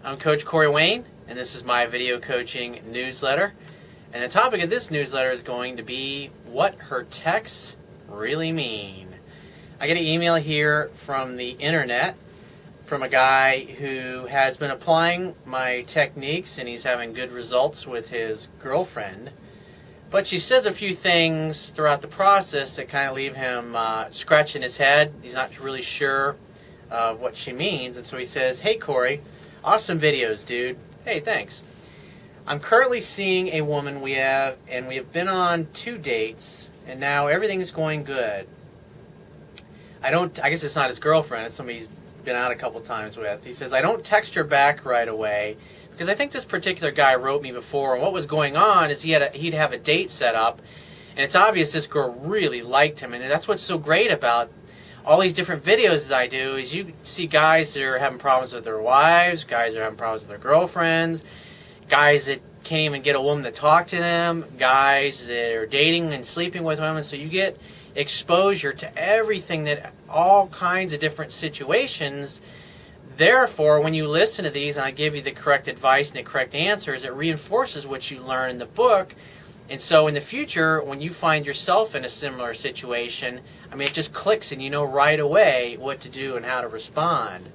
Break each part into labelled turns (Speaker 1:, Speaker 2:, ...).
Speaker 1: I'm Coach Corey Wayne, and this is my video coaching newsletter. And the topic of this newsletter is going to be what her texts really mean. I get an email here from the internet from a guy who has been applying my techniques, and he's having good results with his girlfriend. But she says a few things throughout the process that kind of leave him scratching his head. He's not really sure what she means. And so he says, "Hey, Corey, awesome videos, dude. Hey, thanks. I'm currently seeing a woman we have been on 2 dates, and now everything's going good. I guess it's not his girlfriend. It's somebody he's been out a couple times with. He says, I don't text her back right away because I think this particular guy wrote me before, and what was going on is he'd have a date set up, and it's obvious this girl really liked him, and that's what's so great about all these different videos I do is you see guys that are having problems with their wives, guys that are having problems with their girlfriends, guys that can't even get a woman to talk to them, guys that are dating and sleeping with women, so you get exposure to everything, that all kinds of different situations. Therefore, when you listen to these and I give you the correct advice and the correct answers, it reinforces what you learn in the book. And so in the future, when you find yourself in a similar situation, it just clicks and you know right away what to do and how to respond.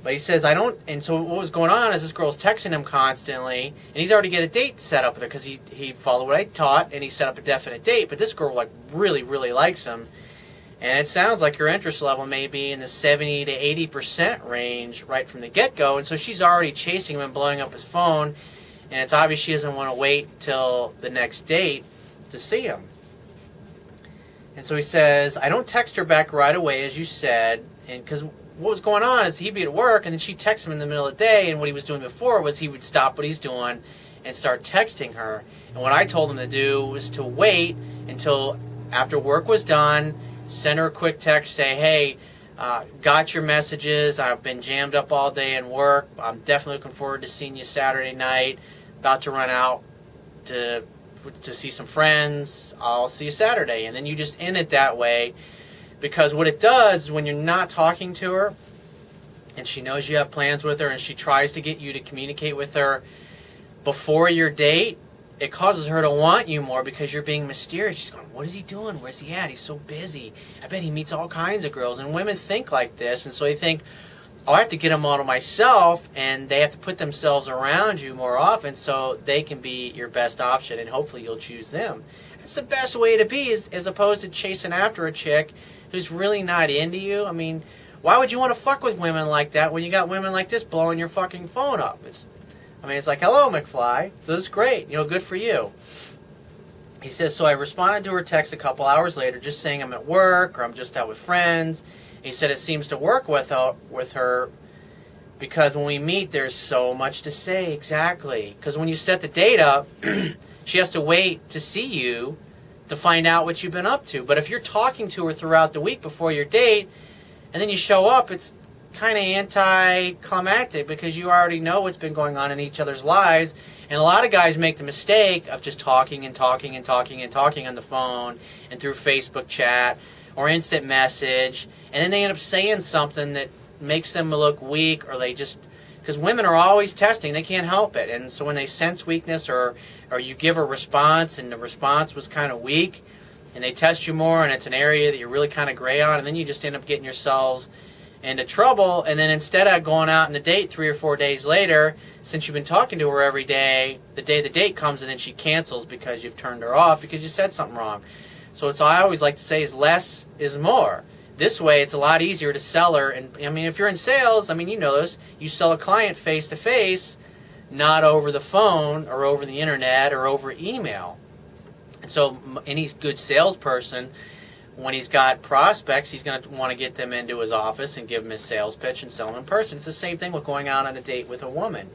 Speaker 1: But he says, and so what was going on is this girl's texting him constantly, and he's already got a date set up with her because he followed what I taught and he set up a definite date. But this girl really, really likes him. And it sounds like her interest level may be in the 70 to 80% range right from the get-go. And so she's already chasing him and blowing up his phone. And it's obvious she doesn't want to wait till the next date to see him. And so he says, I don't text her back right away, as you said, and because what was going on is he'd be at work, and then she'd text him in the middle of the day, and what he was doing before was he would stop what he's doing and start texting her. And what I told him to do was to wait until after work was done, send her a quick text, say, hey, got your messages, I've been jammed up all day in work, I'm definitely looking forward to seeing you Saturday night, about to run out to see some friends, I'll see you Saturday. And then you just end it that way, because what it does is when you're not talking to her and she knows you have plans with her and she tries to get you to communicate with her before your date, it causes her to want you more because you're being mysterious. She's going, what is he doing? Where's he at? He's so busy. I bet he meets all kinds of girls. And women think like this, and so they think, oh, I have to get them all to myself, and they have to put themselves around you more often so they can be your best option, and hopefully you'll choose them. That's the best way to be, as opposed to chasing after a chick who's really not into you. Why would you want to fuck with women like that when you got women like this blowing your fucking phone up? It's like, hello, McFly. So this is great. Good for you. He says, so I responded to her text a couple hours later just saying I'm at work or I'm just out with friends. He said it seems to work with her because when we meet, there's so much to say. Exactly. Because when you set the date up, she has to wait to see you to find out what you've been up to. But if you're talking to her throughout the week before your date, and then you show up, it's kind of anticlimactic because you already know what's been going on in each other's lives. And a lot of guys make the mistake of just talking and talking and talking and talking on the phone and through Facebook chat or instant message, and then they end up saying something that makes them look weak, or they just, because women are always testing, they can't help it. And so when they sense weakness, or you give a response and the response was kind of weak, and they test you more and it's an area that you're really kind of gray on, and then you just end up getting yourselves into trouble. And then instead of going out on a date 3 or 4 days later, since you've been talking to her every day, the day the date comes and then she cancels because you've turned her off because you said something wrong. So I always like to say is less is more. This way it's a lot easier to sell her. And if you're in sales, you know this, you sell a client face to face, not over the phone or over the internet or over email. And so any good salesperson, when he's got prospects, he's going to want to get them into his office and give them his sales pitch and sell them in person. It's the same thing with going out on a date with a woman.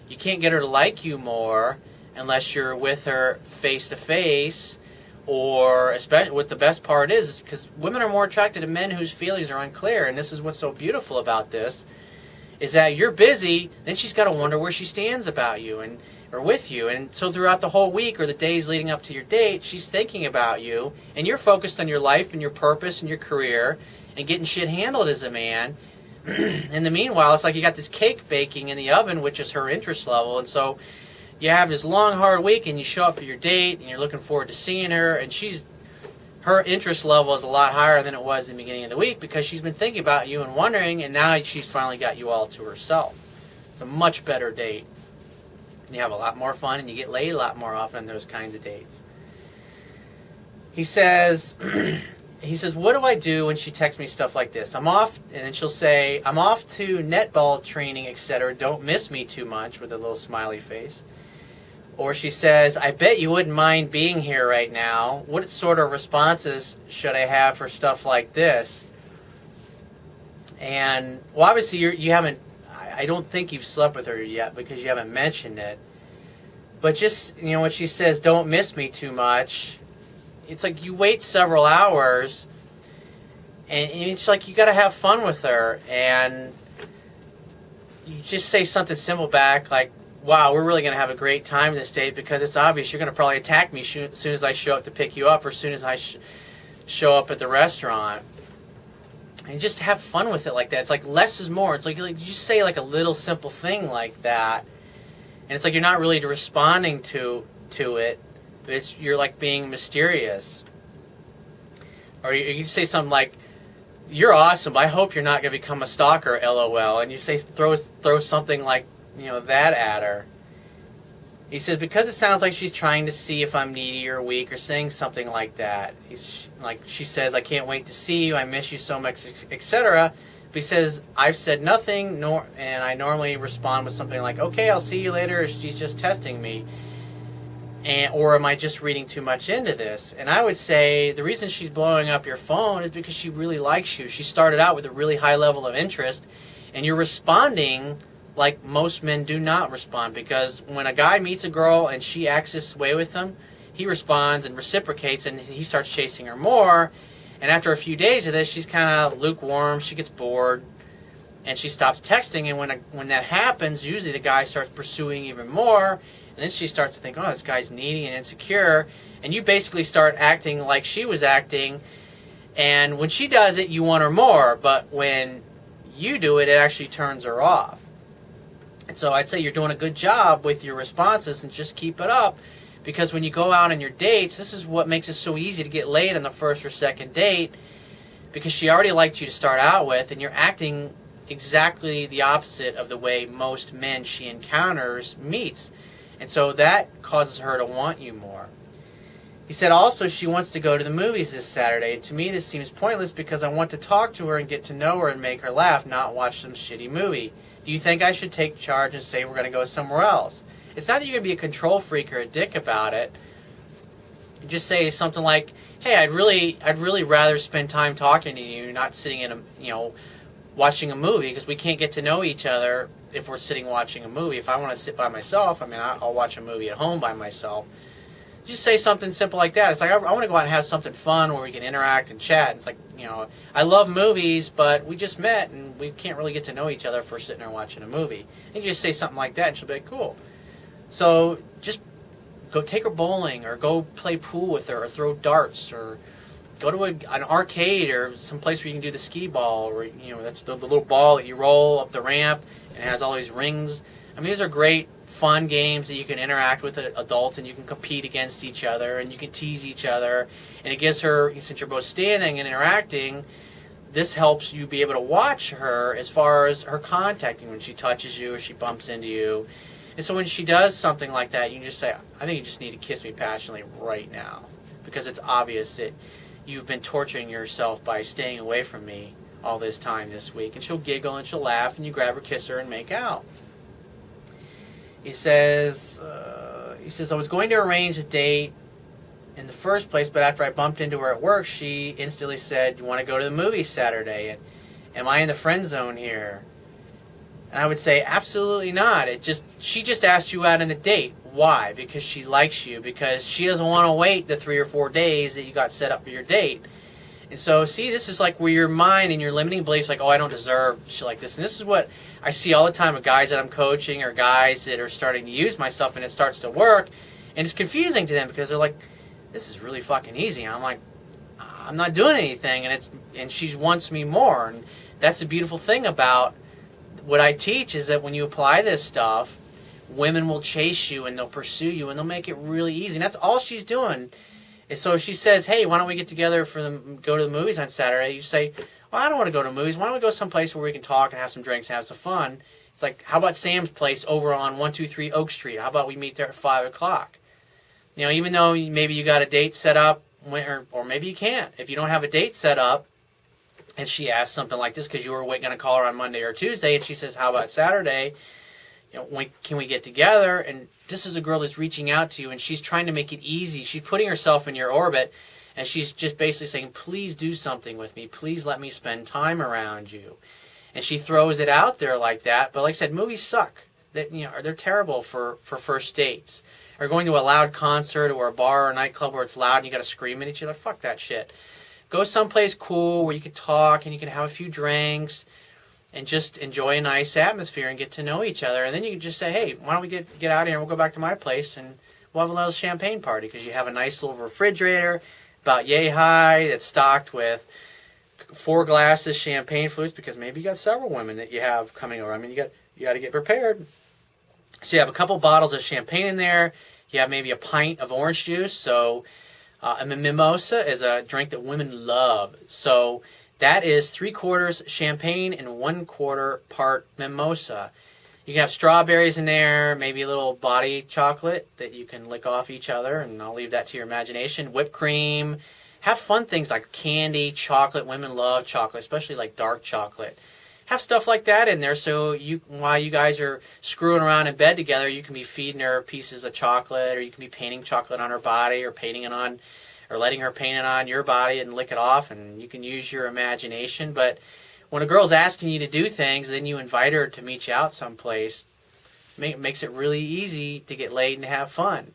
Speaker 1: You can't get her to like you more unless you're with her face to face, or especially what the best part is because women are more attracted to men whose feelings are unclear. And this is what's so beautiful about this, is that you're busy, then she's got to wonder where she stands about you or with you. And so throughout the whole week or the days leading up to your date, she's thinking about you, and you're focused on your life and your purpose and your career and getting shit handled as a man. in the meanwhile, it's like you got this cake baking in the oven, which is her interest level. And so you have this long, hard week, and you show up for your date, and you're looking forward to seeing her, and her interest level is a lot higher than it was in the beginning of the week because she's been thinking about you and wondering, and now she's finally got you all to herself. It's a much better date. You have a lot more fun, and you get laid a lot more often on those kinds of dates. He says, what do I do when she texts me stuff like this? I'm off, and then she'll say, I'm off to netball training, etc. Don't miss me too much, with a little smiley face. Or she says, I bet you wouldn't mind being here right now. What sort of responses should I have for stuff like this? And, well, obviously you haven't, I don't think you've slept with her yet because you haven't mentioned it. But just, when she says, don't miss me too much, it's like you wait several hours, and it's like you got to have fun with her. And you just say something simple back like, wow, we're really going to have a great time this date because it's obvious you're going to probably attack me as soon as I show up to pick you up or as soon as I show up at the restaurant. And just have fun with it like that. It's like less is more. It's like you just say like a little simple thing like that, and it's like you're not really responding to it. You're like being mysterious. Or you say something like, you're awesome, but I hope you're not going to become a stalker, LOL. And you say throw something like, that at her. He says, because it sounds like she's trying to see if I'm needy or weak or saying something like that. She says, I can't wait to see you, I miss you so much, etc. But he says, I've said nothing, and I normally respond with something like, okay, I'll see you later, or she's just testing me. Or am I just reading too much into this? And I would say the reason she's blowing up your phone is because she really likes you. She started out with a really high level of interest, and you're responding like most men do not respond, because when a guy meets a girl and she acts this way with him, he responds and reciprocates, and he starts chasing her more. And after a few days of this, she's kind of lukewarm, she gets bored, and she stops texting. And when that happens, usually the guy starts pursuing even more, and then she starts to think, oh, this guy's needy and insecure, and you basically start acting like she was acting. And when she does it, you want her more, but when you do it, it actually turns her off. And so I'd say you're doing a good job with your responses, and just keep it up, because when you go out on your dates, this is what makes it so easy to get laid on the first or second date, because she already liked you to start out with, and you're acting exactly the opposite of the way most men she encounters meets. And so that causes her to want you more. He said also she wants to go to the movies this Saturday. To me, this seems pointless because I want to talk to her and get to know her and make her laugh, not watch some shitty movie. Do you think I should take charge and say we're going to go somewhere else? It's not that you're going to be a control freak or a dick about it. You just say something like, hey, I'd really rather spend time talking to you, not sitting in watching a movie, because we can't get to know each other if we're sitting watching a movie. If I want to sit by myself, I'll watch a movie at home by myself. Just say something simple like that. It's like, I want to go out and have something fun where we can interact and chat. And it's like, I love movies, but we just met and we can't really get to know each other if we're sitting there watching a movie. And you just say something like that, and she'll be like, cool. So just go take her bowling, or go play pool with her, or throw darts, or go to an arcade, or some place where you can do the skee ball, or that's the little ball that you roll up the ramp and it has all these rings. These are great fun games that you can interact with adults, and you can compete against each other, and you can tease each other, and it gives her, since you're both standing and interacting, this helps you be able to watch her as far as her contacting when she touches you or she bumps into you. And so when she does something like that, you can just say, I think you just need to kiss me passionately right now, because it's obvious that you've been torturing yourself by staying away from me all this time this week. And she'll giggle and she'll laugh, and you grab her, kiss her, and make out. He says, I was going to arrange a date in the first place, but after I bumped into her at work, she instantly said, you want to go to the movies Saturday? And am I in the friend zone here? And I would say, absolutely not. She just asked you out on a date. Why? Because she likes you. Because she doesn't want to wait the 3 or 4 days that you got set up for your date. And so, see, this is like where your mind and your limiting beliefs, like, oh, I don't deserve shit like this. And this is what I see all the time with guys that I'm coaching, or guys that are starting to use my stuff, and it starts to work. And it's confusing to them because they're like, this is really fucking easy. I'm like, I'm not doing anything, and she wants me more. And that's the beautiful thing about what I teach, is that when you apply this stuff, women will chase you and they'll pursue you and they'll make it really easy. And that's all she's doing. And so if she says, hey, why don't we get together go to the movies on Saturday? You say, well, I don't want to go to movies. Why don't we go someplace where we can talk and have some drinks and have some fun? It's like, how about Sam's place over on 123 Oak Street? How about we meet there at 5 o'clock? You know, even though maybe you got a date set up, or maybe you can't. If you don't have a date set up, and she asks something like this because you were going to call her on Monday or Tuesday, and she says, how about Saturday? You know, when can we get together? And this is a girl that's reaching out to you, and she's trying to make it easy. She's putting herself in your orbit, and she's just basically saying, please do something with me. Please let me spend time around you. And she throws it out there like that. But like I said, movies suck. They're terrible for first dates. Or going to a loud concert or a bar or a nightclub where it's loud and you got to scream at each other. Fuck that shit. Go someplace cool where you can talk and you can have a few drinks and just enjoy a nice atmosphere and get to know each other. And then you can just say, hey, why don't we get out of here and we'll go back to my place and we'll have a little champagne party, because you have a nice little refrigerator about yay high that's stocked with 4 glasses champagne flutes, because maybe you got several women that you have coming over. I mean, you got to get prepared. So you have a couple bottles of champagne in there. You have maybe a pint of orange juice. So a mimosa is a drink that women love. So that is 3/4 champagne and 1/4 part mimosa. You can have strawberries in there, maybe a little body chocolate that you can lick off each other, and I'll leave that to your imagination. Whipped cream. Have fun things like candy, chocolate. Women love chocolate, especially like dark chocolate. Have stuff like that in there, so while you guys are screwing around in bed together, you can be feeding her pieces of chocolate, or you can be painting chocolate on her body, or letting her paint it on your body and lick it off, and you can use your imagination. But when a girl's asking you to do things, then you invite her to meet you out someplace. Makes it really easy to get laid and have fun.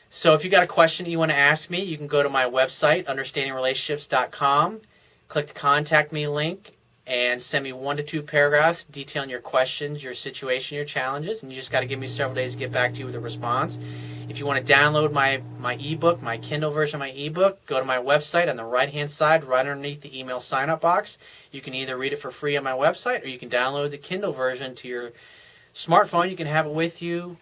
Speaker 1: So if you got a question that you want to ask me, you can go to my website, understandingrelationships.com, click the Contact Me link, and send me 1 to 2 paragraphs detailing your questions, your situation, your challenges, and you just got to give me several days to get back to you with a response. If you want to download my ebook, my Kindle version of my ebook, go to my website on the right-hand side, right underneath the email sign-up box. You can either read it for free on my website, or you can download the Kindle version to your smartphone. You can have it with you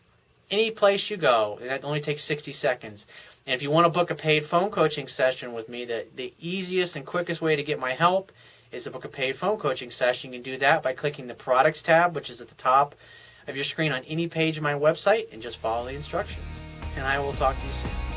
Speaker 1: any place you go. That only takes 60 seconds. And if you want to book a paid phone coaching session with me, the easiest and quickest way to get my help is to book a paid phone coaching session. You can do that by clicking the Products tab, which is at the top of your screen on any page of my website, and just follow the instructions. And I will talk to you soon.